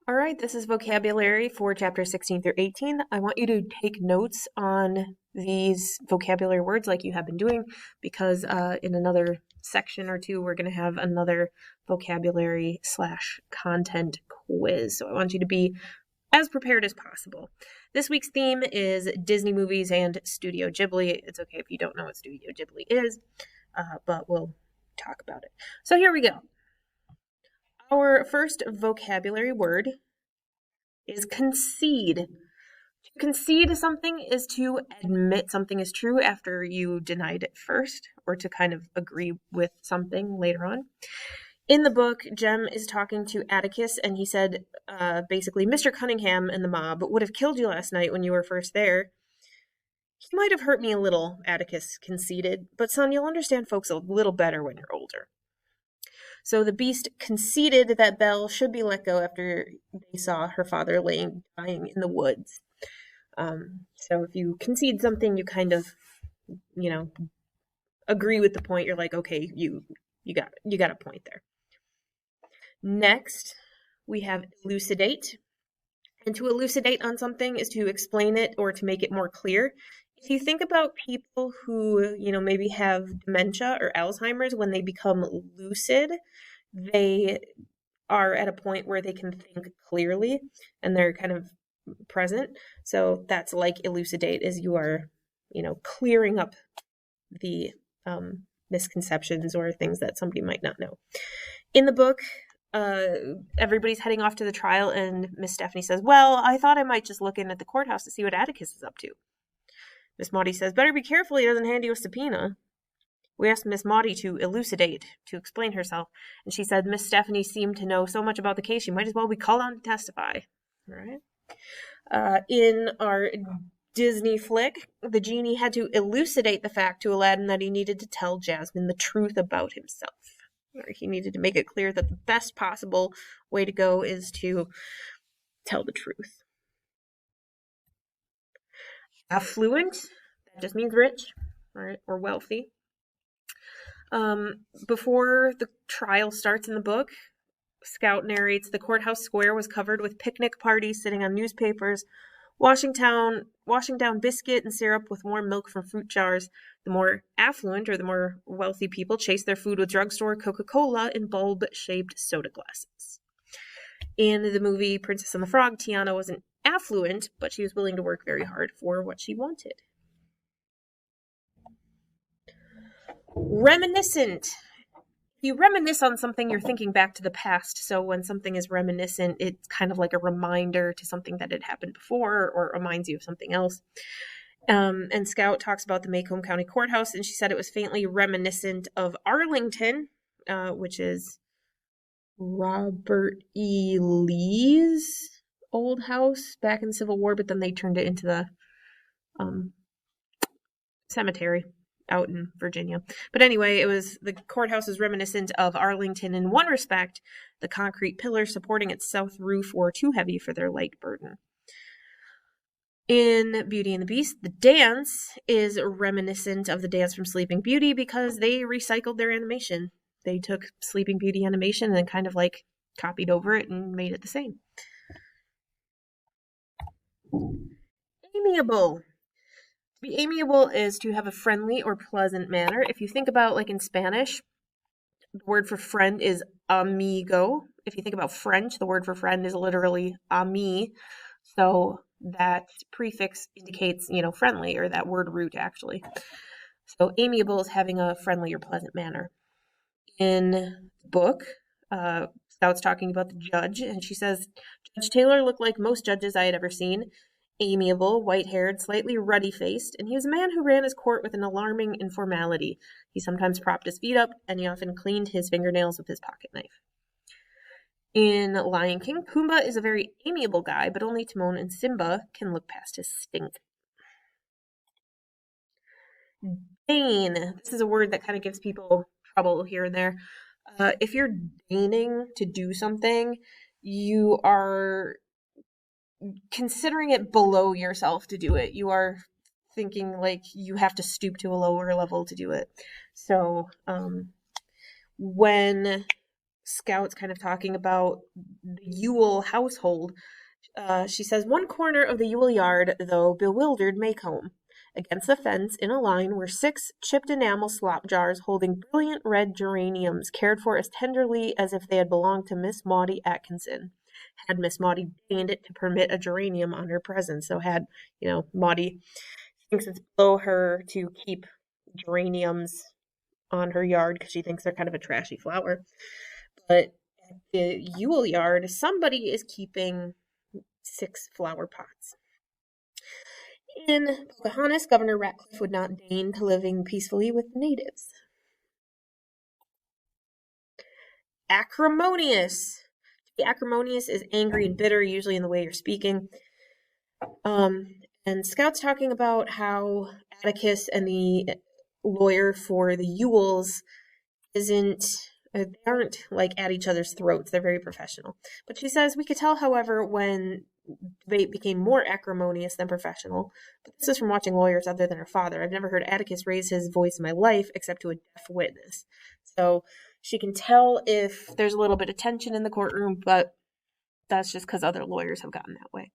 All right, this is vocabulary for chapters 16 through 18. I want you to take notes on these vocabulary words like you have been doing because in another section or two, we're going to have another vocabulary/content quiz. So I want you to be as prepared as possible. This week's theme is Disney movies and Studio Ghibli. It's okay if you don't know what Studio Ghibli is, but we'll talk about it. So here we go. Our first vocabulary word is concede. To concede something is to admit something is true after you denied it first, or to kind of agree with something later on. In the book, Jem is talking to Atticus, and he said, basically, Mr. Cunningham and the mob would have killed you last night when you were first there. He might have hurt me a little, Atticus conceded, but son, you'll understand folks a little better when you're older. So the beast conceded that Belle should be let go after they saw her father dying in the woods. So if you concede something, you kind of, agree with the point. You're like, okay, you got a point there. Next, we have elucidate. And to elucidate on something is to explain it or to make it more clear. If you think about people who, maybe have dementia or Alzheimer's, when they become lucid, they are at a point where they can think clearly and they're kind of present. So that's like elucidate, is you are, clearing up the misconceptions or things that somebody might not know. In the book, everybody's heading off to the trial and Miss Stephanie says, well, I thought I might just look in at the courthouse to see what Atticus is up to. Miss Maudie says, better be careful he doesn't hand you a subpoena. We asked Miss Maudie to elucidate, to explain herself, and she said Miss Stephanie seemed to know so much about the case she might as well be called on to testify. All right. In our Disney flick, the genie had to elucidate the fact to Aladdin that he needed to tell Jasmine the truth about himself. Or he needed to make it clear that the best possible way to go is to tell the truth. Affluent, that just means rich, right, or wealthy. Before the trial starts in the book, Scout narrates the courthouse square was covered with picnic parties sitting on newspapers, washing down biscuit and syrup with warm milk from fruit jars. The more affluent or the more wealthy people chased their food with drugstore Coca-Cola in bulb-shaped soda glasses. In the movie Princess and the Frog, Tiana wasn't affluent, but she was willing to work very hard for what she wanted. Reminiscent. If you reminisce on something, you're thinking back to the past. So when something is reminiscent, it's kind of like a reminder to something that had happened before or reminds you of something else. And Scout talks about the Macomb County Courthouse, and she said it was faintly reminiscent of Arlington, which is Robert E. Lee's old house back in the Civil War, but then they turned it into the cemetery out in Virginia. But anyway, the courthouse is reminiscent of Arlington in one respect. The concrete pillars supporting its south roof were too heavy for their light burden. In Beauty and the Beast, the dance is reminiscent of the dance from Sleeping Beauty because they recycled their animation. They took Sleeping Beauty animation and then kind of like copied over it and made it the same. Amiable. To be amiable is to have a friendly or pleasant manner. If you think about, like in Spanish, the word for friend is amigo. If you think about French, the word for friend is literally ami. So that prefix indicates, friendly, or that word root actually. So amiable is having a friendly or pleasant manner. In the book, Scout's talking about the judge, and she says, Judge Taylor looked like most judges I had ever seen. Amiable, white-haired, slightly ruddy-faced, and he was a man who ran his court with an alarming informality. He sometimes propped his feet up, and he often cleaned his fingernails with his pocket knife. In Lion King, Pumbaa is a very amiable guy, but only Timon and Simba can look past his stink. Deign. This is a word that kind of gives people trouble here and there. If you're deigning to do something, you are considering it below yourself to do it. You are thinking like you have to stoop to a lower level to do it. So when Scout's kind of talking about the Yule household. She says, one corner of the Yule yard, though, bewildered Maycomb. Against the fence, in a line, were 6 chipped enamel slop jars holding brilliant red geraniums, cared for as tenderly as if they had belonged to Miss Maudie Atkinson. Had Miss Maudie deigned it to permit a geranium on her presence. So had, Maudie thinks it's below her to keep geraniums on her yard because she thinks they're kind of a trashy flower. But at the Yule yard, somebody is keeping 6 flower pots. In Pocahontas, Governor Ratcliffe would not deign to living peacefully with the natives. Acrimonious. To be acrimonious is angry and bitter, usually in the way you're speaking. And Scout's talking about how Atticus and the lawyer for the Yules they aren't like at each other's throats. They're very professional. But she says, we could tell, however, when debate became more acrimonious than professional. But this is from watching lawyers other than her father. I've never heard Atticus raise his voice in my life except to a deaf witness. So she can tell if there's a little bit of tension in the courtroom, but that's just because other lawyers have gotten that way.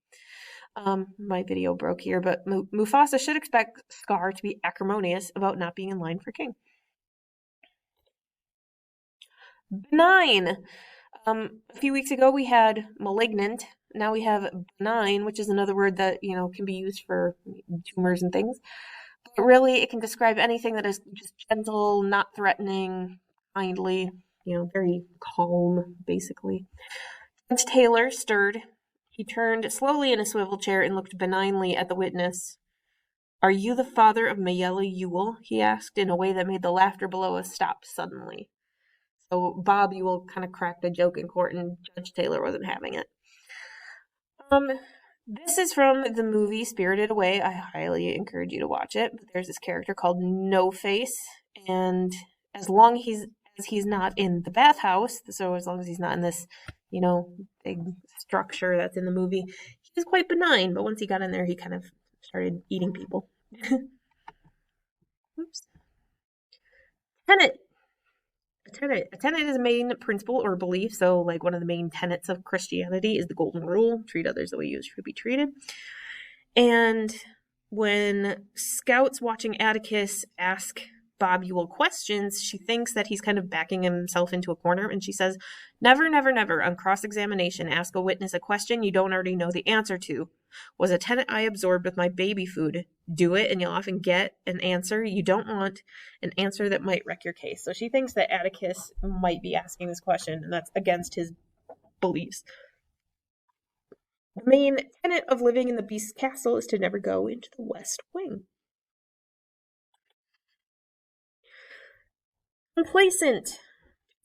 My video broke here, but Mufasa should expect Scar to be acrimonious about not being in line for king. Benign. A few weeks ago we had malignant. Now we have benign, which is another word that, can be used for tumors and things. But really, it can describe anything that is just gentle, not threatening, kindly, very calm, basically. Judge Taylor stirred. He turned slowly in a swivel chair and looked benignly at the witness. Are you the father of Mayella Yule? He asked in a way that made the laughter below us stop suddenly. So Bob Yule kind of cracked a joke in court, and Judge Taylor wasn't having it. This is from the movie Spirited Away. I highly encourage you to watch it. But there's this character called No Face, and as long as he's not in the bathhouse, so as long as he's not in this, big structure that's in the movie, he was quite benign. But once he got in there, he kind of started eating people. Oops. Tenet. A tenet is a main principle or belief. So, like, one of the main tenets of Christianity is the golden rule: treat others the way you should be treated. And when Scout's watching Atticus ask Bob Yule questions, she thinks that he's kind of backing himself into a corner, and she says, never, never, never, on cross-examination, ask a witness a question you don't already know the answer to. Was a tenet I absorbed with my baby food. Do it, and you'll often get an answer you don't want, an answer that might wreck your case. So she thinks that Atticus might be asking this question, and that's against his beliefs. The main tenet of living in the Beast's castle is to never go into the West Wing. Complacent.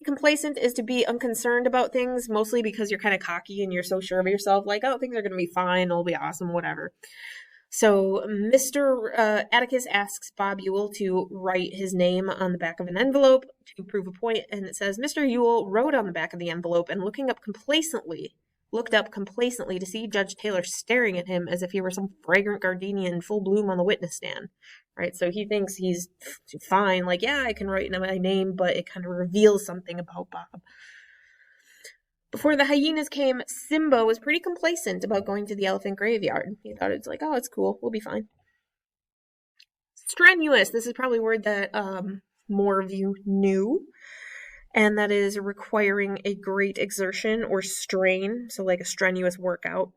Complacent is to be unconcerned about things, mostly because you're kind of cocky and you're so sure of yourself, like, oh, things are going to be fine, it'll be awesome, whatever. So Mr. Atticus asks Bob Yule to write his name on the back of an envelope to prove a point, and it says, Mr. Yule wrote on the back of the envelope and looked up complacently to see Judge Taylor staring at him as if he were some fragrant gardenia in full bloom on the witness stand. Right, so he thinks he's fine, like, yeah, I can write my name, but it kind of reveals something about Bob. Before the hyenas came, Simba was pretty complacent about going to the elephant graveyard. He thought it's like, oh, it's cool, we'll be fine. Strenuous, this is probably a word that more of you knew, and that is requiring a great exertion or strain, so like a strenuous workout.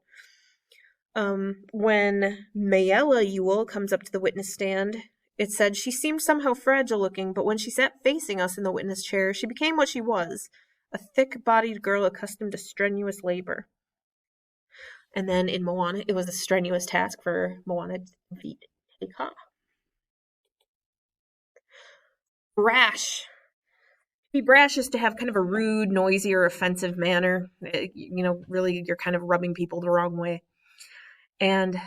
When Mayella Yule comes up to the witness stand, it said she seemed somehow fragile looking, but when she sat facing us in the witness chair, she became what she was, a thick-bodied girl accustomed to strenuous labor. And then in Moana, it was a strenuous task for Moana to defeat TKAM. Brash. To be brash is to have kind of a rude, noisy, or offensive manner. Really, you're kind of rubbing people the wrong way. And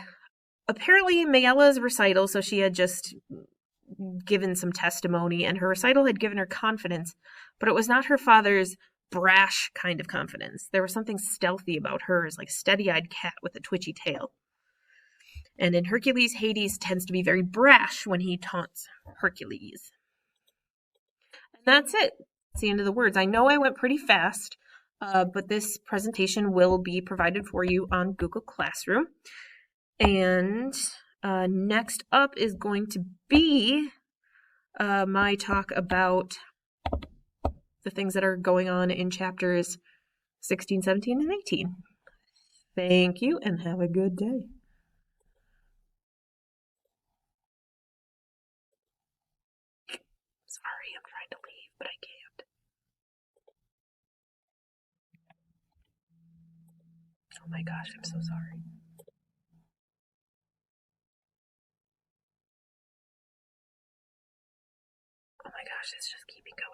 apparently Mayella's recital, so she had just given some testimony, and her recital had given her confidence, but it was not her father's brash kind of confidence. There was something stealthy about hers, like a steady-eyed cat with a twitchy tail. And in Hercules, Hades tends to be very brash when he taunts Hercules. And that's it. That's the end of the words. I know I went pretty fast, but this presentation will be provided for you on Google Classroom. And next up is going to be my talk about the things that are going on in chapters 16, 17, and 18. Thank you, and have a good day. Sorry, I'm trying to leave, but I can't. Oh my gosh, I'm so sorry. Oh my gosh, it's just keeping going.